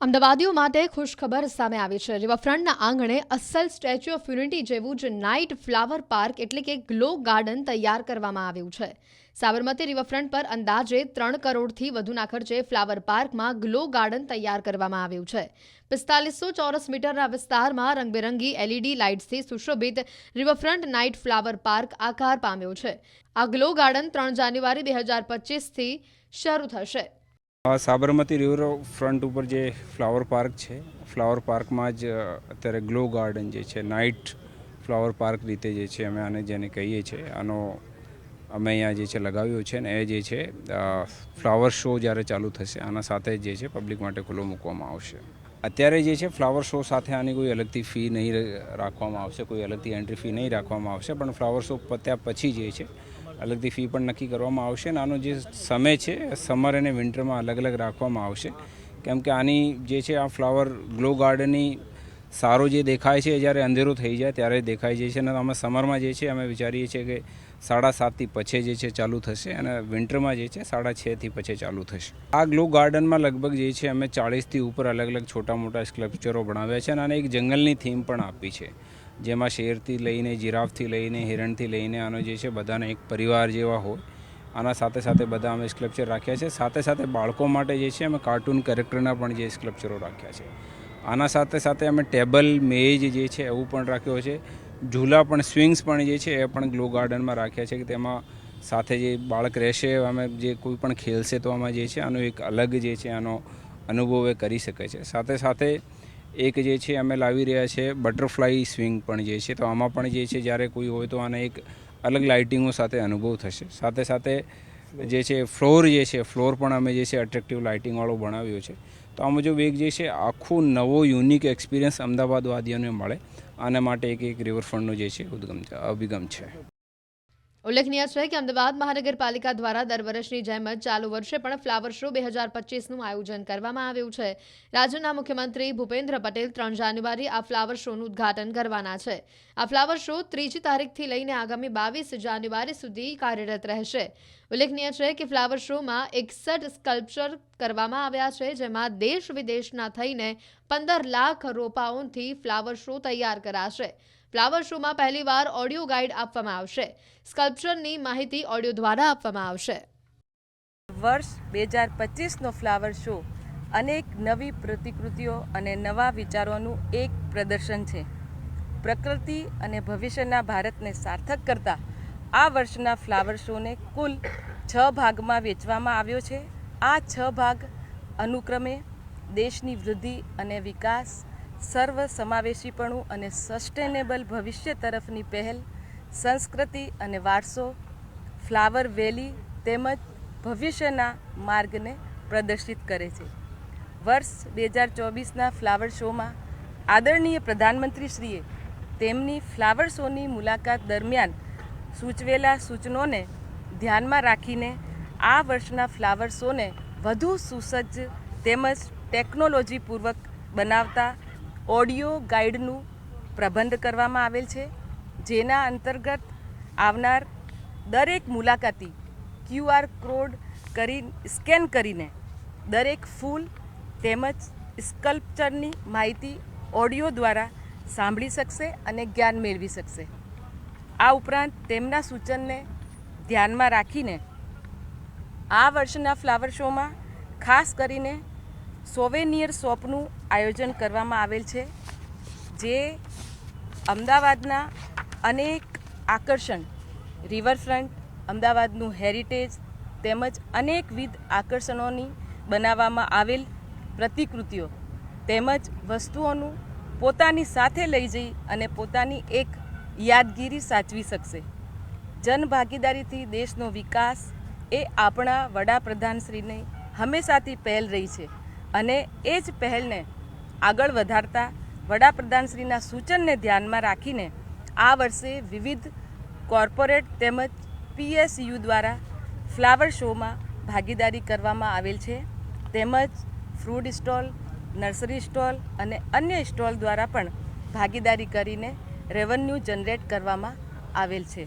અમદાવાદીઓ માટે ખુશખબર સામે આવી છે। રિવરફ્રન્ટના આંગણે અસલ સ્ટેચ્યુ ઓફ યુનિટી જેવું જ નાઇટ ફ્લાવર પાર્ક એટલે કે ગ્લો ગાર્ડન તૈયાર કરવામાં આવ્યું છે। સાબરમતી રિવરફ્રન્ટ પર અંદાજે 3 કરોડથી વધુના ખર્ચે ફ્લાવર પાર્કમાં ગ્લો ગાર્ડન તૈયાર કરવામાં આવ્યું છે। 4500 ચોરસ મીટરના વિસ્તારમાં રંગબેરંગી એલઈડી લાઇટ્સથી સુશોભિત રિવરફ્રન્ટ નાઇટ ફ્લાવર પાર્ક આકાર પામ્યો છે। આ ગ્લો ગાર્ડન 3 જાન્યુઆરી 2025થી શરૂ થશે। સાબરમતી રિવર ફ્રન્ટ ઉપર જે ફ્લાવર પાર્ક છે, ફ્લાવર પાર્કમાં જ અત્યારે ગ્લો ગાર્ડન જે છે, નાઇટ ફ્લાવર પાર્ક રીતે જે છે અમે આને જેને કહીએ છીએ, આનો અમે અહીંયા જે છે લગાવ્યો છે ને એ જે છે ફ્લાવર શો જ્યારે ચાલુ થશે આના સાથે જે છે પબ્લિક માટે ખુલ્લો મૂકવામાં આવશે। અત્યારે જે છે ફ્લાવર શો સાથે આની કોઈ અલગથી ફી નહીં રાખવામાં આવશે, કોઈ અલગથી એન્ટ્રી ફી નહીં રાખવામાં આવશે, પણ ફ્લાવર શો પત્યા પછી જે છે અલગથી ફી પણ નક્કી કરવામાં આવશે અને આનો જે સમય છે સમર અને વિન્ટરમાં અલગ અલગ રાખવામાં આવશે, કેમ કે આની જે છે આ ફ્લાવર ગ્લો ગાર્ડનની સારો જે દેખાય છે જ્યારે અંધેરો થઈ જાય ત્યારે દેખાય છે અને અમે સમરમાં જે છે અમે વિચારીએ છીએ કે 7:30થી પછી જે છે ચાલુ થશે અને વિન્ટરમાં જે છે 6:30થી પછી ચાલુ થશે। આ ગ્લો ગાર્ડનમાં લગભગ જે છે અમે 40થી ઉપર અલગ અલગ છોટા મોટા સ્કલ્પચરો બનાવ્યા છે અને આને એક જંગલની થીમ પણ આપી છે, જેમાં શેરથી લઈને જીરાફથી લઈને હિરણથી લઈને આનો જે છે બધાને એક પરિવાર જેવા હોય, આના સાથે સાથે બધા અમે સ્કલ્પચર રાખ્યા છે। સાથે સાથે બાળકો માટે જે છે અમે કાર્ટૂન કેરેક્ટરના પણ જે સ્કલ્પચરો રાખ્યા છે। આના સાથે સાથે અમે ટેબલ મેજ જે છે એવું પણ રાખ્યો છે, ઝૂલા પણ સ્વિંગ્સ પણ જે છે એ પણ ગ્લો ગાર્ડનમાં રાખ્યા છે કે તેમાં સાથે જે બાળક રહેશે અમે જે કોઈ પણ ખેલશે તો આમાં જે છે આનો એક અલગ જે છે આનો અનુભવ એ કરી શકે છે। સાથે સાથે એક જે છે અમે લાવી રહ્યા છે બટરફ્લાય સ્વિંગ પણ જે છે, તો આમાં પણ જે છે જ્યારે કોઈ હોય તો આને એક અલગ લાઇટિંગો સાથે અનુભવ થશે। સાથે સાથે જે છે ફ્લોર પણ અમે જે છે એટ્રેક્ટિવ લાઇટિંગવાળો બનાવ્યો છે। તો આ મુજબ એક જે છે આખું નવો યુનિક એક્સપિરિયન્સ અમદાવાદવાદીઓને મળે, આના માટે એક રિવરફ્રન્ટનો જે છે અભિગમ છે। ઉલ્લેખનીય છે કે અમદાવાદ મહાનગરપાલિકા દ્વારા દર વર્ષની જેમ જ ચાલુ વર્ષે પણ ફ્લાવર શો 2025નું આયોજન કરવામાં આવ્યું છે। રાજ્યના મુખ્યમંત્રી ભૂપેન્દ્ર પટેલ 3 જાન્યુઆરી આ ફ્લાવર શોનું ઉદ્ઘાટન કરવાના છે। આ ફ્લાવર શો 3જી તારીખથી લઈને આગામી 22 જાન્યુઆરી સુધી કાર્યરત રહેશે। ઉલ્લેખનીય છે કે ફ્લાવર શોમાં 61 સ્કલ્પચર કરવામાં આવ્યા છે, જેમાં દેશ વિદેશના થઈને 15 લાખ રોપાઓથી ફ્લાવર શો તૈયાર કરાશે। ફ્લાવર શોમાં પહેલીવાર ઓડિયો ગાઈડ આપવામાં આવશે। સ્કલ્પચરની માહિતી ઓડિયો દ્વારા આપવામાં આવશે। વર્ષ 2025નો ફ્લાવર શો અનેક નવી પ્રતિકૃતિઓ અને નવા વિચારોનું એક પ્રદર્શન છે। પ્રકૃતિ અને ભવિષ્યના ભારતને સાર્થક કરતા આ વર્ષના ફ્લાવર શોને કુલ 6 ભાગમાં વહેંચવામાં આવ્યો છે। આ 6 ભાગ અનુક્રમે દેશની વૃદ્ધિ અને વિકાસ, સર્વ સમાવેશીપણું અને સસ્ટેનેબલ ભવિષ્ય તરફની પહેલ, સંસ્કૃતિ અને વારસો, ફ્લાવર વેલી તેમજ ભવિષ્યના માર્ગને પ્રદર્શિત કરે છે। વર્ષ 2024ના ફ્લાવર શોમાં આદરણીય પ્રધાનમંત્રીશ્રીએ તેમની ફ્લાવર શોની મુલાકાત દરમિયાન સૂચવેલા સૂચનોને ધ્યાનમાં રાખીને આ વર્ષના ફ્લાવર શોને વધુ સુસજ્જ તેમજ ટેકનોલોજીપૂર્વક બનાવતા ઓડિયો ગાઈડનું પ્રબંધ કરવામાં આવેલ છે, જેના અંતર્ગત આવનાર દરેક મુલાકાતી QR કોડ સ્કેન કરીને દરેક ફૂલ તેમજ સ્કલ્પચરની માહિતી ઓડિયો દ્વારા સાંભળી શકશે અને જ્ઞાન મેળવી શકશે। આ ઉપરાંત તેમના સૂચનને ધ્યાનમાં રાખીને આ વર્ષના ફ્લાવર શોમાં ખાસ કરીને સોવેનિયર શોપનું આયોજન કરવામાં આવેલ છે, જે અમદાવાદના અનેક આકર્ષણ, રિવરફ્રન્ટ, અમદાવાદનું હેરિટેજ તેમજ અનેકવિધ આકર્ષણોની બનાવવામાં આવેલ પ્રતિકૃતિઓ તેમજ વસ્તુઓનું પોતાની સાથે લઈ જઈ અને પોતાની એક યાદગીરી સાચવી શકશે। જનભાગીદારીથી દેશનો વિકાસ એ આપણા વડાપ્રધાનશ્રીની હંમેશાથી પહેલ રહી છે અને એ જ પહેલને આગળ વધારતા વડાપ્રધાનશ્રીના સૂચનને ધ્યાનમાં રાખીને આ વર્ષે વિવિધ કોર્પોરેટ તેમજ PSU દ્વારા ફ્લાવર શોમાં ભાગીદારી કરવામાં આવેલ છે, તેમજ ફ્રૂટ સ્ટોલ, નર્સરી સ્ટોલ અને અન્ય સ્ટોલ દ્વારા પણ ભાગીદારી કરીને રેવન્યુ જનરેટ કરવામાં આવેલ છે।